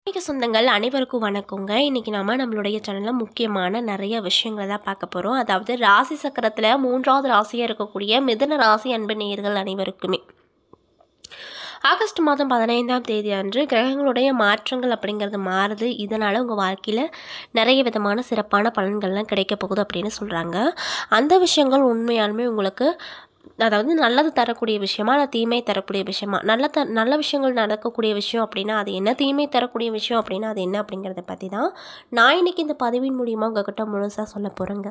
ஆன்மீக சொந்தங்கள் அனைவருக்கும் வணக்கங்க. இன்றைக்கி நம்மளுடைய சேனலில் முக்கியமான நிறைய விஷயங்களை தான் பார்க்க போகிறோம். அதாவது ராசி சக்கரத்தில் 3வது ராசியாக இருக்கக்கூடிய மிதுன ராசி அன்பு நேயர்கள் அனைவருக்குமே ஆகஸ்ட் மாதம் 15ஆம் தேதி அன்று கிரகங்களுடைய மாற்றங்கள் அப்படிங்கிறது மாறுது. இதனால் உங்கள் வாழ்க்கையில் நிறைய விதமான சிறப்பான பலன்கள்லாம் கிடைக்க போகுது அப்படின்னு சொல்கிறாங்க. அந்த விஷயங்கள் உண்மையாலுமே உங்களுக்கு அதாவது நல்லது தரக்கூடிய விஷயமா இல்லை தீமை தரக்கூடிய விஷயமா, நல்ல விஷயங்கள் நடக்கக்கூடிய விஷயம் அப்படின்னா அது என்ன, தீமை தரக்கூடிய விஷயம் அப்படின்னா அது என்ன அப்படிங்கிறத பற்றி தான் நான் இன்றைக்கி இந்த பதிவின் மூலிமா உங்கள்கிட்ட முழுசாக சொல்ல போகிறேங்க.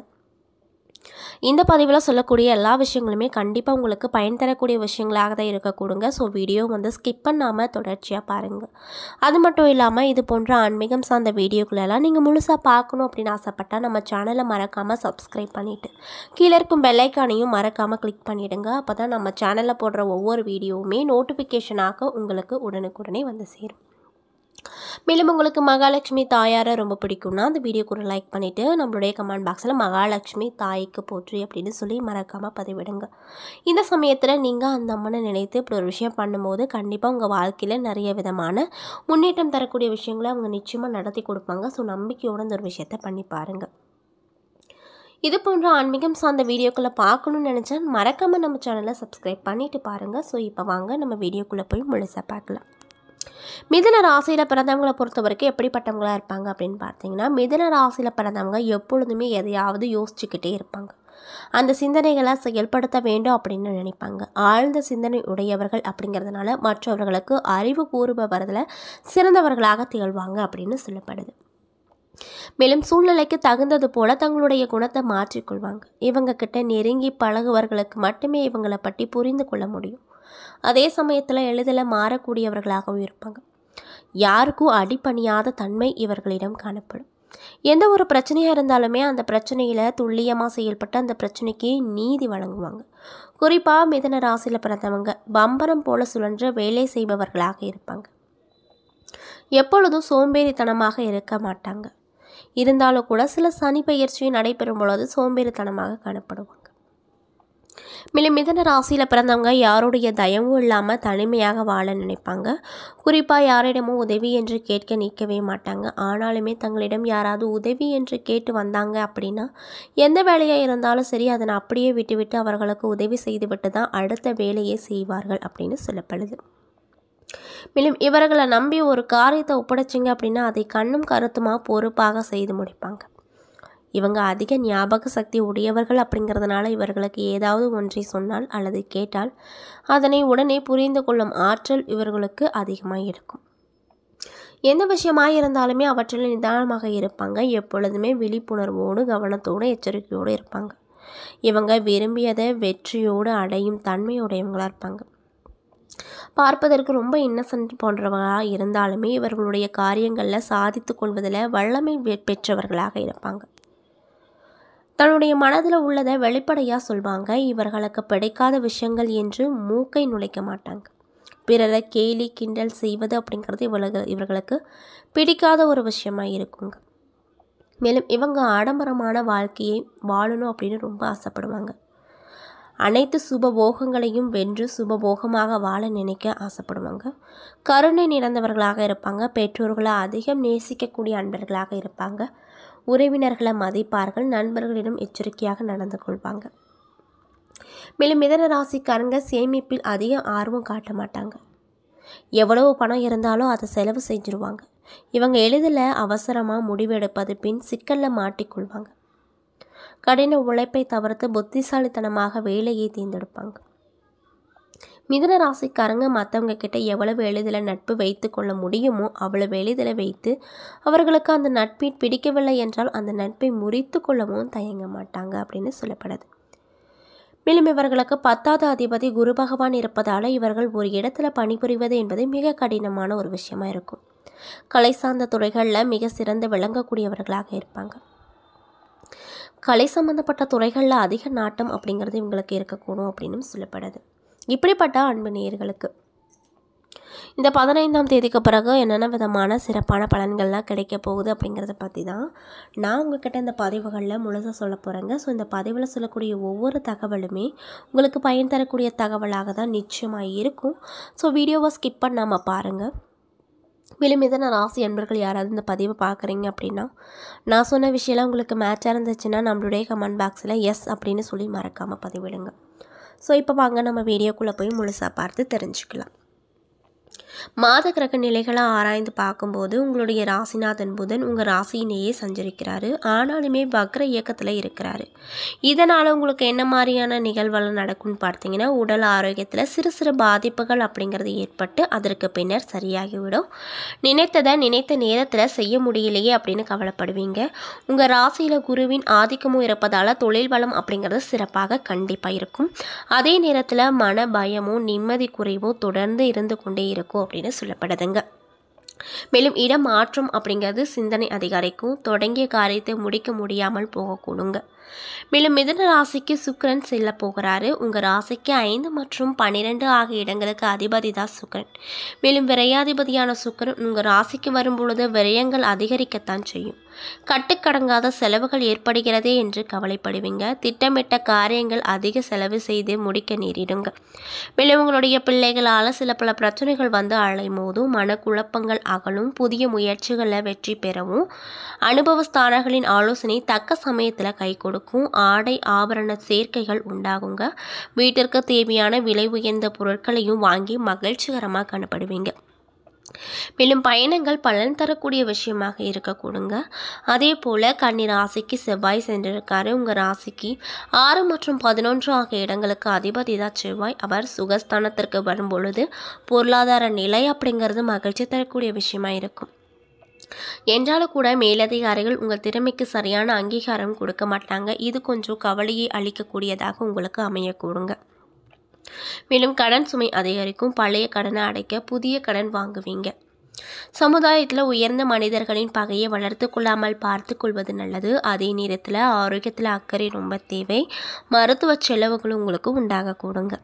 இந்த பதிவில் சொல்லக்கூடிய எல்லா விஷயங்களுமே கண்டிப்பாக உங்களுக்கு பயன் தரக்கூடிய விஷயங்களாக தான் இருக்கக்கூடுங்க. ஸோ வீடியோ ஸ்கிப் பண்ணாமல் தொடர்ச்சியாக பாருங்கள். அது மட்டும் இல்லாமல் இது போன்ற ஆன்மீகம் சார்ந்த வீடியோக்களெல்லாம் நீங்கள் முழுசாக பார்க்கணும் அப்படின்னு ஆசைப்பட்டால் நம்ம சேனலை மறக்காமல் சப்ஸ்கிரைப் பண்ணிவிட்டு கீழே இருக்கும் பெல்லைக்கானையும் மறக்காமல் கிளிக் பண்ணிவிடுங்க. அப்போ தான் நம்ம சேனலில் போடுற ஒவ்வொரு வீடியோவுமே நோட்டிஃபிகேஷனாக உங்களுக்கு உடனுக்குடனே வந்து சேரும். மேலும் உங்களுக்கு மகாலட்சுமி தாயாரை ரொம்ப பிடிக்கும்னா அந்த வீடியோக்கு ஒரு லைக் பண்ணிவிட்டு நம்மளுடைய கமெண்ட் பாக்ஸில் மகாலட்சுமி தாய்க்கு போற்றி அப்படின்னு சொல்லி மறக்காமல் பதிவிடுங்க. இந்த சமயத்தில் நீங்கள் அந்த அம்மனை நினைத்து இப்படி ஒரு விஷயம் பண்ணும்போது கண்டிப்பாக உங்கள் வாழ்க்கையில் நிறைய விதமான முன்னேற்றம் தரக்கூடிய விஷயங்களை அவங்க நிச்சயமாக நடத்தி கொடுப்பாங்க. ஸோ நம்பிக்கையோடு இந்த ஒரு விஷயத்தை பண்ணி பாருங்கள். இது போன்ற ஆன்மீகம் சார்ந்த வீடியோக்களை பார்க்கணுன்னு நினச்சா மறக்காமல் நம்ம சேனலை சப்ஸ்கிரைப் பண்ணிவிட்டு பாருங்கள். ஸோ இப்போ வாங்க நம்ம வீடியோக்குள்ளே போய் முழுசாக பார்க்கலாம். மிதுன ராசியில் பிறந்தவங்களை பொறுத்த வரைக்கும் எப்படிப்பட்டவங்களாக இருப்பாங்க அப்படின்னு பார்த்தீங்கன்னா, மிதுன ராசியில் பிறந்தவங்க எப்பொழுதுமே எதையாவது யோசிச்சுக்கிட்டே இருப்பாங்க. அந்த சிந்தனைகளை செயல்படுத்த வேண்டும் அப்படின்னு நினைப்பாங்க. ஆழ்ந்த சிந்தனை உடையவர்கள் அப்படிங்கிறதுனால மற்றவர்களுக்கு அறிவு கூறுபவர்களில் சிறந்தவர்களாக திகழ்வாங்க அப்படின்னு சொல்லப்படுது. மேலும் சூழ்நிலைக்கு தகுந்தது போல தங்களுடைய குணத்தை மாற்றிக்கொள்வாங்க. இவங்க கிட்ட நெருங்கி பழகுவர்களுக்கு மட்டுமே இவங்களை பற்றி புரிந்து கொள்ள முடியும். அதே சமயத்தில் எளிதில் மாறக்கூடியவர்களாகவும் இருப்பாங்க. யாருக்கும் அடிபணியாத தன்மை இவர்களிடம் காணப்படும். எந்த ஒரு பிரச்சனையாக இருந்தாலுமே அந்த பிரச்சனையில் துல்லியமாக செயல்பட்டு அந்த பிரச்சனைக்கு நீதி வழங்குவாங்க. குறிப்பாக மிதுன ராசியில் பிறந்தவங்க பம்பரம் போல சுழன்று வேலை செய்பவர்களாக இருப்பாங்க. எப்பொழுதும் சோம்பேறித்தனமாக இருக்க மாட்டாங்க. இருந்தாலும் கூட சில சனி பெயர்ச்சி நடைபெறும் பொழுது சோம்பேறித்தனமாக காணப்படுவாங்க. மேலும் மிதுன ராசியில் பிறந்தவங்க யாருடைய தயவும் இல்லாமல் தனிமையாக வாழ நினைப்பாங்க. குறிப்பாக யாரிடமும் உதவி என்று கேட்க நிற்கவே மாட்டாங்க. ஆனாலுமே தங்களிடம் யாராவது உதவி என்று கேட்டு வந்தாங்க அப்படின்னா எந்த வேலையாக இருந்தாலும் சரி அதனை அப்படியே விட்டுவிட்டு அவர்களுக்கு உதவி செய்துவிட்டு தான் அடுத்த வேலையை செய்வார்கள் அப்படின்னு சொல்லப்படுது. மேலும் இவர்களை நம்பி ஒரு காரியத்தை ஒப்படைச்சிங்க அப்படின்னா அதை கண்ணும் கருத்துமாக பொறுப்பாக செய்து முடிப்பாங்க. இவங்க அதிக ஞாபக சக்தி உடையவர்கள் அப்படிங்கிறதுனால இவர்களுக்கு ஏதாவது ஒன்றை சொன்னால் அல்லது கேட்டால் அதனை உடனே புரிந்து கொள்ளும் ஆற்றல் இவர்களுக்கு அதிகமாக இருக்கும். எந்த விஷயமாக இருந்தாலுமே அவற்றில் நிதானமாக இருப்பாங்க. எப்பொழுதுமே விழிப்புணர்வோடு கவனத்தோடு எச்சரிக்கையோடு இருப்பாங்க. இவங்க விரும்பியதை வெற்றியோடு அடையும் தன்மையுடையவங்களாக இருப்பாங்க. பார்ப்பதற்கு ரொம்ப இன்னசென்ட் போன்றவர்களாக இருந்தாலுமே இவர்களுடைய காரியங்களில் சாதித்து கொள்வதில் வல்லமை பெற்றவர்களாக இருப்பாங்க. தன்னுடைய மனதில் உள்ளதை வெளிப்படையாக சொல்வாங்க. இவர்களுக்கு பிடிக்காத விஷயங்கள் என்று மூக்கை நுழைக்க மாட்டாங்க. பிறரை கேலி கிண்டல் செய்வது அப்படிங்கிறது இவர்களுக்கு பிடிக்காத ஒரு விஷயமாக இருக்குங்க. மேலும் இவங்க ஆடம்பரமான வாழ்க்கையை வாழணும் அப்படின்னு ரொம்ப ஆசைப்படுவாங்க. அனைத்து சுபபோகங்களையும் வென்று சுபபோகமாக வாழ நினைக்க ஆசைப்படுவாங்க. கருணை நிறைந்தவர்களாக இருப்பாங்க. பெற்றோர்களை அதிகம் நேசிக்கக்கூடிய அன்பர்களாக இருப்பாங்க. உறவினர்களை மதிப்பார்கள். நண்பர்களிடம் எச்சரிக்கையாக நடந்து கொள்வாங்க. மேலும் மிதுன ராசிக்காரங்க சேமிப்பில் அதிக ஆர்வம் காட்ட மாட்டாங்க. எவ்வளவு பணம் இருந்தாலும் அதை செலவு செஞ்சுருவாங்க. இவங்க எளிதில் அவசரமாக முடிவெடுப்பது பின் சிக்கலில் மாட்டிக்கொள்வாங்க. கடின உழைப்பை தவிர்த்து புத்திசாலித்தனமாக வேலையை தேர்ந்தெடுப்பாங்க. மிதுன ராசிக்காரங்க மற்றவங்க கிட்ட எவ்வளவு எளிதில் நட்பு வைத்து கொள்ள முடியுமோ அவ்வளவு எளிதில் வைத்து அவர்களுக்கு அந்த நட்பை பிடிக்கவில்லை என்றால் அந்த நட்பை முறித்து கொள்ளவும் தயங்க மாட்டாங்க அப்படின்னு சொல்லப்படுது. மேலும் இவர்களுக்கு 10வது அதிபதி குரு பகவான் இருப்பதால் இவர்கள் ஒரு இடத்துல பணிபுரிவது என்பது மிக கடினமான ஒரு விஷயமா இருக்கும். கலை சார்ந்த துறைகளில் மிக சிறந்து விளங்கக்கூடியவர்களாக இருப்பாங்க. கலை சம்பந்தப்பட்ட துறைகளில் அதிக நாட்டம் அப்படிங்கிறது இவங்களுக்கு இருக்கக்கூடும் அப்படின்னு சொல்லப்படுது. இப்படிப்பட்ட அன்பு நேயர்களுக்கு இந்த 15ஆம் தேதிக்கு பிறகு என்னென்ன விதமான சிறப்பான பலன்கள்லாம் கிடைக்க போகுது அப்படிங்கிறத பற்றி தான் நான் உங்கள்கிட்ட இந்த பதிவுகளில் முழுசாக சொல்ல போகிறேங்க. ஸோ இந்த பதிவில் சொல்லக்கூடிய ஒவ்வொரு தகவலுமே உங்களுக்கு பயன் தரக்கூடிய தகவலாக தான் நிச்சயமாக இருக்கும். ஸோ வீடியோவை ஸ்கிப் பண்ணாமல் பாருங்கள். மேலும் மிதுன ராசி அன்பர்கள் யாராவது இந்த பதிவை பார்க்குறீங்க அப்படின்னா, நான் சொன்ன விஷயம்லாம் உங்களுக்கு மேட்சாக இருந்துச்சுன்னா நம்மளுடைய கமெண்ட் பாக்ஸில் எஸ் அப்படின்னு சொல்லி மறக்காமல் பதிவிடுங்க. ஸோ இப்போ வாங்க நம்ம வீடியோக்குள்ளே போய் முழுசாக பார்த்து தெரிஞ்சுக்கலாம். மாத கிரக நிலைகளை ஆராய்ந்து பார்க்கும்போது உங்களுடைய ராசிநாதன் புதன் உங்கள் ராசியிலேயே சஞ்சரிக்கிறாரு. ஆனாலுமே வக்ர இயக்கத்தில் இருக்கிறாரு. இதனால் உங்களுக்கு என்ன மாதிரியான நிகழ்வுகள் நடக்கும்னு பார்த்தீங்கன்னா, உடல் ஆரோக்கியத்தில் சிறு சிறு பாதிப்புகள் அப்படிங்கிறது ஏற்பட்டு அதற்கு பின்னர் சரியாகிவிடும். நினைத்ததை நினைத்த நேரத்தில் செய்ய முடியலையே அப்படின்னு கவலைப்படுவீங்க. உங்கள் ராசியில் குருவின் ஆதிக்கமும் இருப்பதால் தொழில் வளம் அப்படிங்கிறது சிறப்பாக கண்டிப்பாக இருக்கும். அதே நேரத்தில் மன பயமோ நிம்மதி குறைவோ தொடர்ந்து இருந்து கொண்டே இருக்கும் அப்படின்னு சொல்லப்படுதுங்க. மேலும் இடமாற்றம் அப்படிங்கிறது சிந்தனை அதிகரிக்கும். தொடங்கிய காரியத்தை முடிக்க முடியாமல் போகக்கூடுங்க. மேலும் மிதுன ராசிக்கு சுக்கிரன் செல்ல போகிறாரு. உங்கள் ராசிக்கு 5 மற்றும் 12 ஆகிய இடங்களுக்கு அதிபதி தான் சுக்கிரன். மேலும் விரையாதிபதியான சுக்கிரன் உங்கள் ராசிக்கு வரும்பொழுது விரயங்கள் அதிகரிக்கத்தான் செய்யும். கட்டுக்கடங்காத செலவுகள் ஏற்படுகிறதே என்று கவலைப்படுவீங்க. திட்டமிட்ட காரியங்கள் அதிக செலவு செய்து முடிக்க நேரிடுங்க. மேலும் உங்களுடைய பிள்ளைகளால் சில பல பிரச்சனைகள் வந்து அலைமோதும். மனக்குழப்பங்கள் அகலும். புதிய முயற்சிகளில் வெற்றி பெறவும் அனுபவஸ்தானர்களின் ஆலோசனை தக்க சமயத்தில் கை கொடுக்கும். ஆடை ஆபரண சேர்க்கைகள் உண்டாகுங்க. வீட்டிற்கு தேவையான விலை உயர்ந்த பொருட்களையும் வாங்கி மகிழ்ச்சிகரமாக காணப்படுவீங்க. மேலும் பயணங்கள் பலன் தரக்கூடிய விஷயமாக இருக்கக்கூடுங்க. அதே போல் கன்னி ராசிக்கு செவ்வாய் சென்றிருக்காரு. உங்கள் ராசிக்கு 6 மற்றும் 11 ஆகிய இடங்களுக்கு அதிபதி தான் செவ்வாய். அவர் சுகஸ்தானத்திற்கு வரும்பொழுது பொருளாதார நிலை அப்படிங்கிறது மகிழ்ச்சி தரக்கூடிய விஷயமா இருக்கும். என்றாலும் கூட மேலதிகாரிகள் உங்கள் திறமைக்கு சரியான அங்கீகாரம் கொடுக்க மாட்டாங்க. இது கொஞ்சம் கவலையை அளிக்கக்கூடியதாக உங்களுக்கு அமையக்கூடுங்க. மேலும் கடன் சுமை அதிகரிக்கும். பழைய கடனை அடைக்க புதிய கடன் வாங்குவீங்க. சமுதாயத்தில் உயர்ந்த மனிதர்களின் பகையை வளர்த்து கொள்ளாமல் பார்த்து கொள்வது நல்லது. அதே நேரத்தில் ஆரோக்கியத்தில் அக்கறை ரொம்ப தேவை. மருத்துவ செலவுகளும் உங்களுக்கு உண்டாகக்கூடுங்க.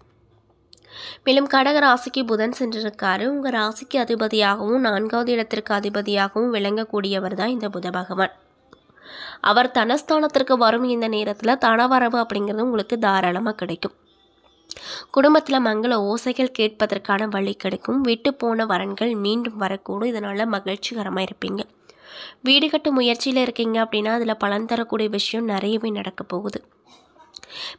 மேலும் கடக ராசிக்கு புதன் சென்றிருக்காரு. உங்கள் ராசிக்கு அதிபதியாகவும் 4வது இடத்திற்கு அதிபதியாகவும் விளங்கக்கூடியவர் தான் இந்த புத பகவான். அவர் தனஸ்தானத்திற்கு வரும் இந்த நேரத்தில் தனவரவு அப்படிங்கிறது உங்களுக்கு தாராளமாக கிடைக்கும். குடும்பத்தில் மங்கள ஓசைகள் கேட்பதற்கான வழி கிடைக்கும். விட்டு போன வரன்கள் மீண்டும் வரக்கூடும். இதனால் மகிழ்ச்சிகரமாக இருப்பீங்க. வீடு கட்டும் முயற்சியில் இருக்கீங்க அப்படின்னா அதில் பலன் தரக்கூடிய விஷயம் நிறையவே நடக்க போகுது.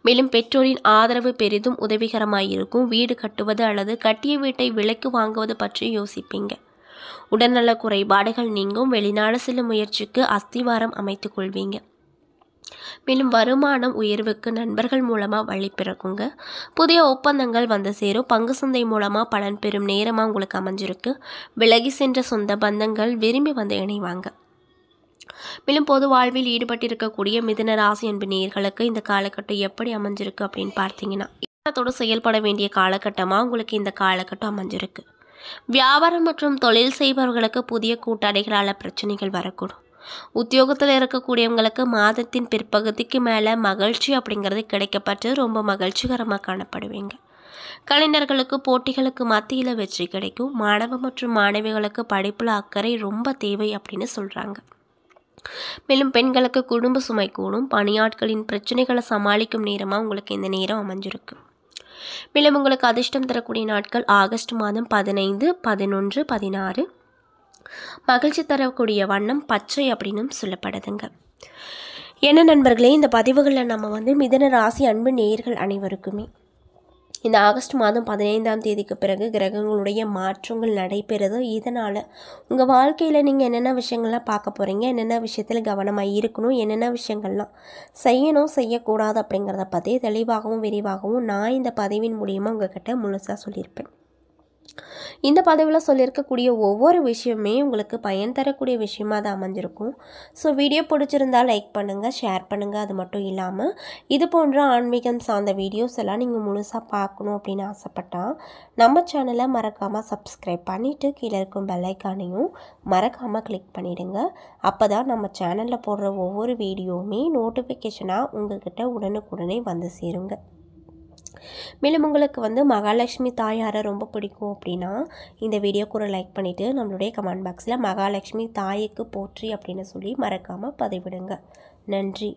மேலும் பெற்றோரின் ஆதரவு பெரிதும் உதவிகரமாக இருக்கும். வீடு கட்டுவது அல்லது கட்டிய வீட்டை விலைக்கு வாங்குவது பற்றி யோசிப்பீங்க. உடல்நல குறைபாடுகள் நீங்கும். வெளிநாடு செல்லும் முயற்சிக்கு அஸ்திவாரம் அமைத்துக் கொள்வீங்க. மேலும் வருமானம் உயர்வுக்கு நண்பர்கள் மூலமாக வழி பிறக்குங்க. புதிய ஒப்பந்தங்கள் வந்து சேரும். பங்கு சந்தை மூலமாக பலன் பெறும் நேரமாக உங்களுக்கு அமைஞ்சிருக்கு. விலகி சென்ற சொந்த பந்தங்கள் விரும்பி வந்து இணைவாங்க. மேலும் பொது வாழ்வில் ஈடுபட்டிருக்கக்கூடிய மிதுன ராசி அன்பு நேயர்களுக்கு இந்த காலகட்டம் எப்படி அமைஞ்சிருக்கு அப்படின்னு பார்த்தீங்கன்னா, இதோடு செயல்பட வேண்டிய காலகட்டமாக உங்களுக்கு இந்த காலகட்டம் அமைஞ்சிருக்கு. வியாபாரம் மற்றும் தொழில் செய்பவர்களுக்கு புதிய கூட்டாளிகளால் பிரச்சனைகள் வரக்கூடும். உத்தியோகத்தில் இருக்கக்கூடியவங்களுக்கு மாதத்தின் பிற்பகுதிக்கு மேலே மகிழ்ச்சி அப்படிங்கிறது கிடைக்கப்பட்டு ரொம்ப மகிழ்ச்சிகரமாக காணப்படுவீங்க. கலைஞர்களுக்கு போட்டிகளுக்கு மத்தியில் வெற்றி கிடைக்கும். மாணவ மற்றும் மாணவிகளுக்கு படிப்பில் அக்கறை ரொம்ப தேவை அப்படின்னு சொல்கிறாங்க. மேலும் பெண்களுக்கு குடும்ப சுமை கூடும். பணியாட்களின் பிரச்சனைகளை சமாளிக்கும் நேரமாக உங்களுக்கு இந்த நேரம் அமைஞ்சிருக்கு. மேலும் உங்களுக்கு அதிர்ஷ்டம் தரக்கூடிய நாட்கள் ஆகஸ்ட் மாதம் 15, 11, 16. மகிழ்ச்சி தரக்கூடிய வண்ணம் பச்சை அப்படின்னும் சொல்லப்படுதுங்க. என்ன நண்பர்களே, இந்த பதிவுகளில் நம்ம மிதுன ராசி அன்பு நேயர்கள் அனைவருக்குமே இந்த ஆகஸ்ட் மாதம் 15ஆம் தேதிக்கு பிறகு கிரகங்களுடைய மாற்றங்கள் நடைபெறுது. இதனால் உங்கள் வாழ்க்கையில் நீங்கள் என்னென்ன விஷயங்கள்லாம் பார்க்க போகிறீங்க, என்னென்ன விஷயத்தில் கவனமாக இருக்கணும், என்னென்ன விஷயங்கள்லாம் செய்யணும் செய்யக்கூடாது அப்படிங்கிறத பற்றி தெளிவாகவும் விரிவாகவும் நான் இந்த பதிவின் மூலியமாக உங்கள்கிட்ட முழுசாக சொல்லியிருப்பேன். இந்த பதிவில் சொல்லியிருக்கக்கூடிய ஒவ்வொரு விஷயமே உங்களுக்கு பயன் தரக்கூடிய விஷயமாக தான் அமைஞ்சிருக்கும். ஸோ வீடியோ பிடிச்சிருந்தால் லைக் பண்ணுங்கள், ஷேர் பண்ணுங்கள். அது மட்டும் இல்லாமல் இது போன்ற ஆன்மீகம் சார்ந்த வீடியோஸ் எல்லாம் நீங்கள் முழுசாக பார்க்கணும் அப்படின்னு ஆசைப்பட்டால் நம்ம சேனலை மறக்காமல் சப்ஸ்கிரைப் பண்ணிவிட்டு கீழே இருக்கும் பெல்லைக்கானையும் மறக்காமல் கிளிக் பண்ணிவிடுங்க. அப்போ தான் நம்ம சேனலில் போடுற ஒவ்வொரு வீடியோவுமே நோட்டிஃபிகேஷனாக உங்கள்கிட்ட உடனுக்குடனே வந்து சேருங்க. மேலும் உங்களுக்கு மகாலட்சுமி தாயாரை ரொம்ப பிடிக்கும் அப்படின்னா இந்த வீடியோக்கு ஒரு லைக் பண்ணிவிட்டு நம்மளுடைய கமெண்ட் பாக்ஸில் மகாலட்சுமி தாய்க்கு போற்றி அப்படின்னு சொல்லி மறக்காமல் பதிவிடுங்க. நன்றி.